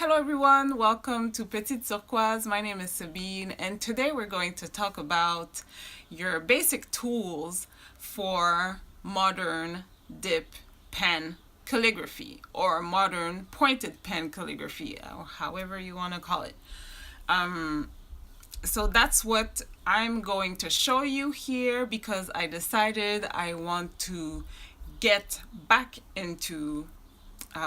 Hello everyone, welcome to Petite Turquoise. My name is Sabine and today we're going to talk about your basic tools for modern dip pen calligraphy or modern pointed pen calligraphy, or however you want to call it. So that's what I'm going to show you here because I decided I want to get back into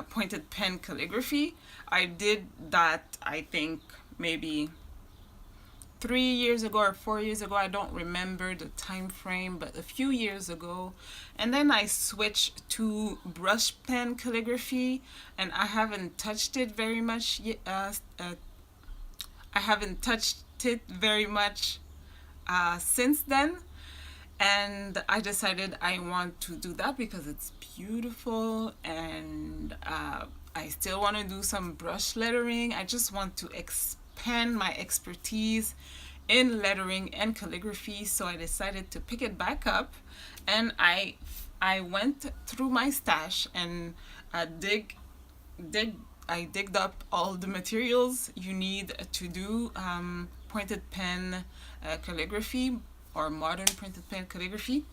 pointed pen calligraphy. I did that, I think, maybe 3 years ago or 4 years ago. I don't remember the time frame, but a few years ago. And then I switched to brush pen calligraphy, and I haven't touched it very much yet. I haven't touched it very much since then. And I decided I want to do that because it's beautiful, and I still want to do some brush lettering. I just want to expand my expertise in lettering and calligraphy, so I decided to pick it back up. And I went through my stash and I digged up all the materials you need to do pointed pen calligraphy or modern printed pen calligraphy.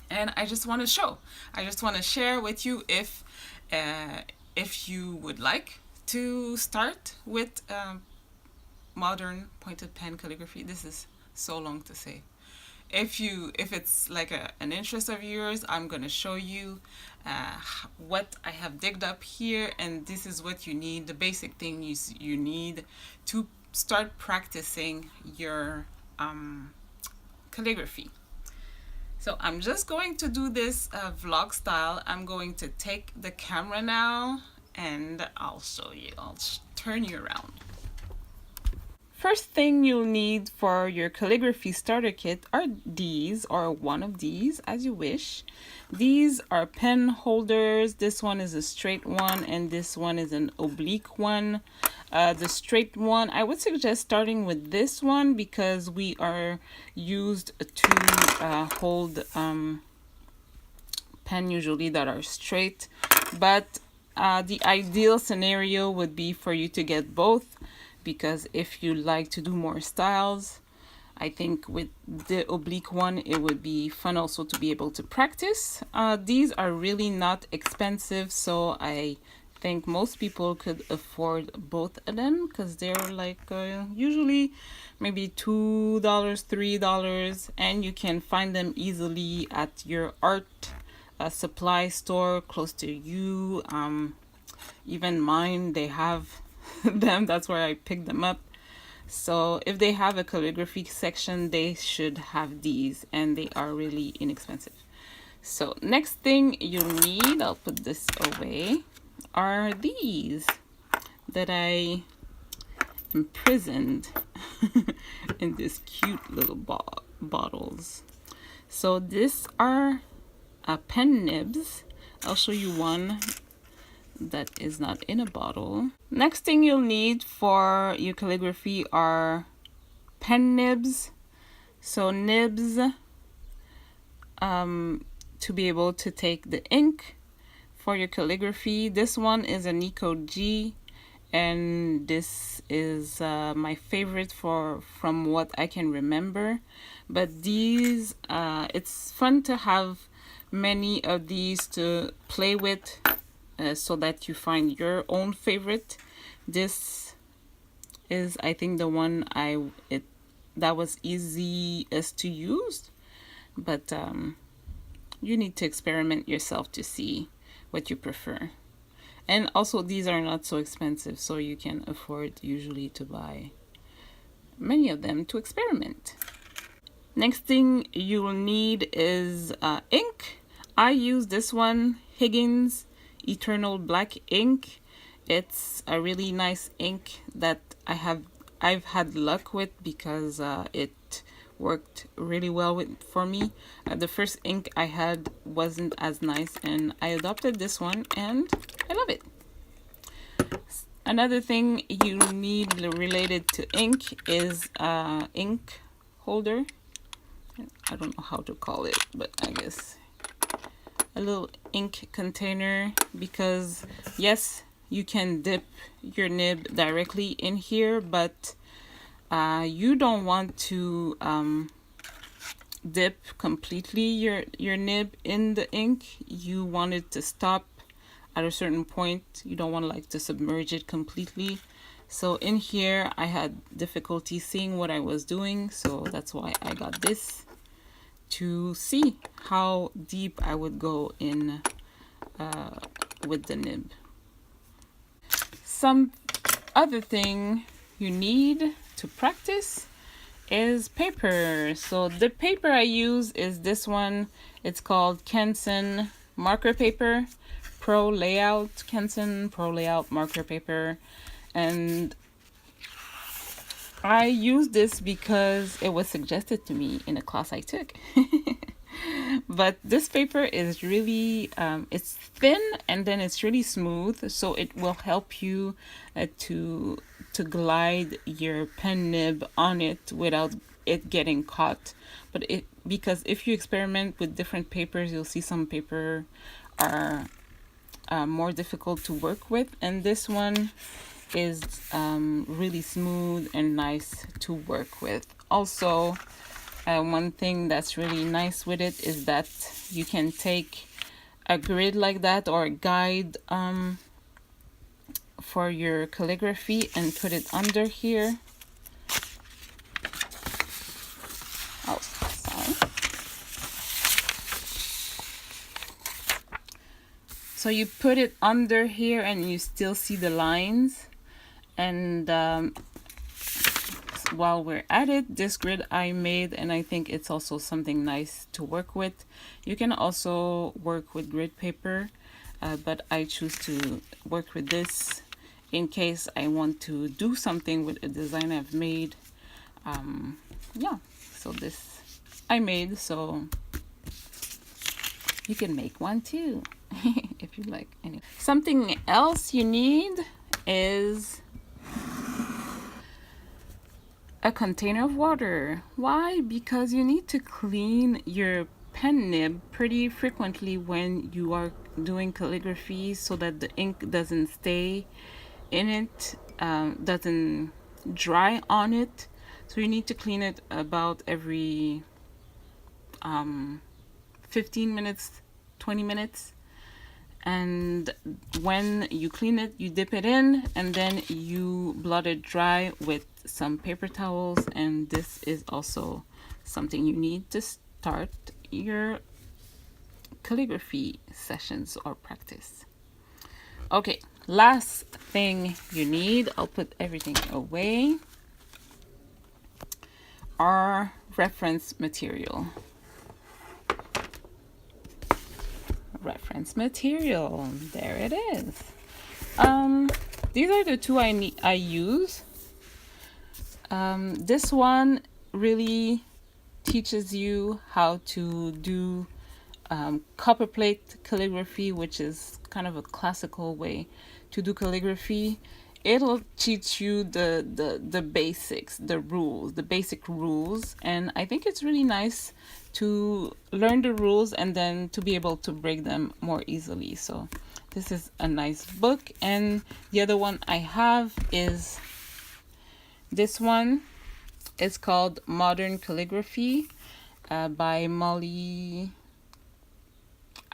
And I just want to share with you if you would like to start with modern pointed pen calligraphy. This is so long to say. If it's like an interest of yours, I'm going to show you what I have digged up here, and this is what you need, the basic things you need to start practicing your calligraphy. So I'm just going to do this vlog style. I'm going to take the camera now and I'll show you. I'll turn you around. First thing you'll need for your calligraphy starter kit are these, or one of these as you wish. These are pen holders. This one is a straight one and this one is an oblique one. The straight one, I would suggest starting with this one because we are used to hold pen usually that are straight, but the ideal scenario would be for you to get both, because if you like to do more styles, I think with the oblique one it would be fun also to be able to practice. These are really not expensive, so I think most people could afford both of them because they're like usually maybe $2, $3, and you can find them easily at your art supply store close to you. Even mine, they have them. That's where I picked them up. So if they have a calligraphy section, they should have these, and they are really inexpensive. So next thing you'll need, I'll put this away, are these that I imprisoned in this cute little bottles. So these are pen nibs. I'll show you one that is not in a bottle. Next thing you'll need for your calligraphy are pen nibs. So nibs to be able to take the ink for your calligraphy. This one is an Eco G, and this is my favorite from what I can remember. But these, it's fun to have many of these to play with so that you find your own favorite. This is, I think, the one that was easiest to use, but you need to experiment yourself to see what you prefer. And also these are not so expensive, so you can afford usually to buy many of them to experiment. Next thing you'll need is ink. I use this one, Highings Eternal black ink. It's a really nice ink that I've had luck with because it worked really well for me. The first ink I had wasn't as nice, and I adopted this one and I love it. Another thing you need related to ink is ink holder. I don't know how to call it, but I guess a little ink container, because yes, you can dip your nib directly in here, but you don't want to dip completely your nib in the ink. You want it to stop at a certain point. You don't want like to submerge it completely. So in here I had difficulty seeing what I was doing, so that's why I got this to see how deep I would go in with the nib. Some other thing you need to practice is paper. So the paper I use is this one. It's called Canson Marker Paper, Canson Pro Layout Marker Paper. And I use this because it was suggested to me in a class I took. But this paper is really, it's thin and then it's really smooth, so it will help you to glide your pen nib on it without it getting caught. But because if you experiment with different papers, you'll see some paper are more difficult to work with, and this one is really smooth and nice to work with. Also, one thing that's really nice with it is that you can take a grid like that or a guide for your calligraphy and put it under here. Oh, sorry. So you put it under here and you still see the lines. And while we're at it, this grid I made, and I think it's also something nice to work with. You can also work with grid paper, but I choose to work with this in case I want to do something with a design I've made. Yeah, so this I made, so you can make one too if you like. Anyway, something else you need is a container of water. Why? Because you need to clean your pen nib pretty frequently when you are doing calligraphy so that the ink doesn't stay in it, doesn't dry on it. So you need to clean it about every 15 minutes, 20 minutes. And when you clean it, you dip it in and then you blot it dry with some paper towels. And this is also something you need to start your calligraphy sessions or practice. Okay, last thing you need, I'll put everything away, are reference material. Reference material, there it is. These are the two I use. This one really teaches you how to do copperplate calligraphy, which is kind of a classical way to do calligraphy. It'll teach you the basics, the rules, the basic rules, and I think it's really nice to learn the rules and then to be able to break them more easily. So this is a nice book. And the other one I have is this one. It's called Modern Calligraphy by Molly,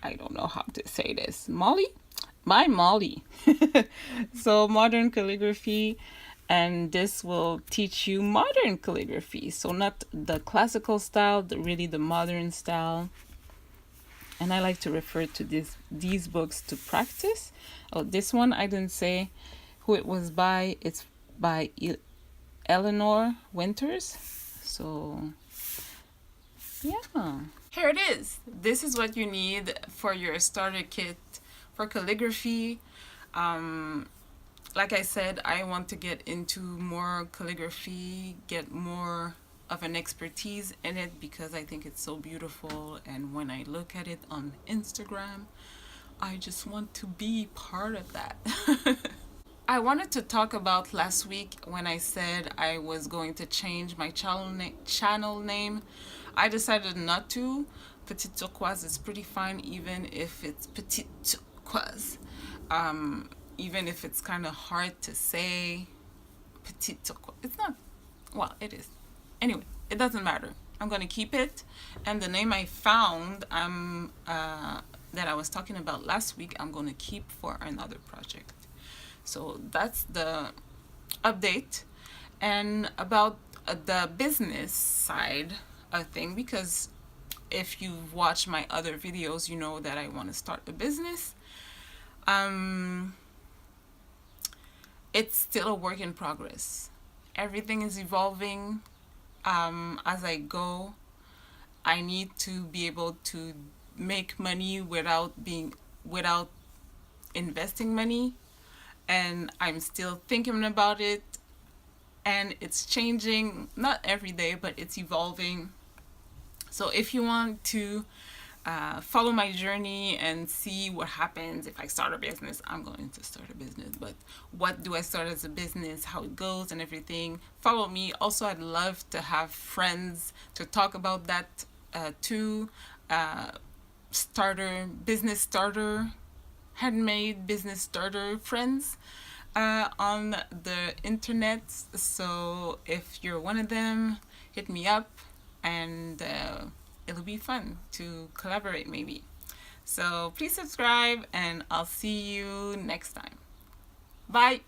I don't know how to say this, by Molly. So Modern Calligraphy, and this will teach you modern calligraphy, so not the classical style, really the modern style. And I like to refer to these books to practice. Oh, this one I didn't say who it was by. It's by Eleanor Winters. So yeah, here it is. This is what you need for your starter kit for calligraphy. Like I said, I want to get into more calligraphy, get more of an expertise in it because I think it's so beautiful, and when I look at it on Instagram, I just want to be part of that. I wanted to talk about last week when I said I was going to change my channel name. I decided not to. Petite Turquoise is pretty fine even if it's Petite Turquoise. even if it's kind of hard to say. Petite turquoise. It's not, well, it is. Anyway, it doesn't matter. I'm going to keep it. And the name I found that I was talking about last week, I'm going to keep for another project. So that's the update. And about the business side of thing, because if you've watched my other videos, you know that I want to start a business. It's still a work in progress. Everything is evolving as I go. I need to be able to make money without investing money, and I'm still thinking about it, and it's changing, not every day, but it's evolving. So if you want to follow my journey and see what happens if I start a business, I'm going to start a business. But what do I start as a business, how it goes and everything, follow me. Also, I'd love to have friends to talk about that too. Business starter, handmade business starter friends on the internet. So if you're one of them, hit me up, and it'll be fun to collaborate maybe. So please subscribe, and I'll see you next time. Bye.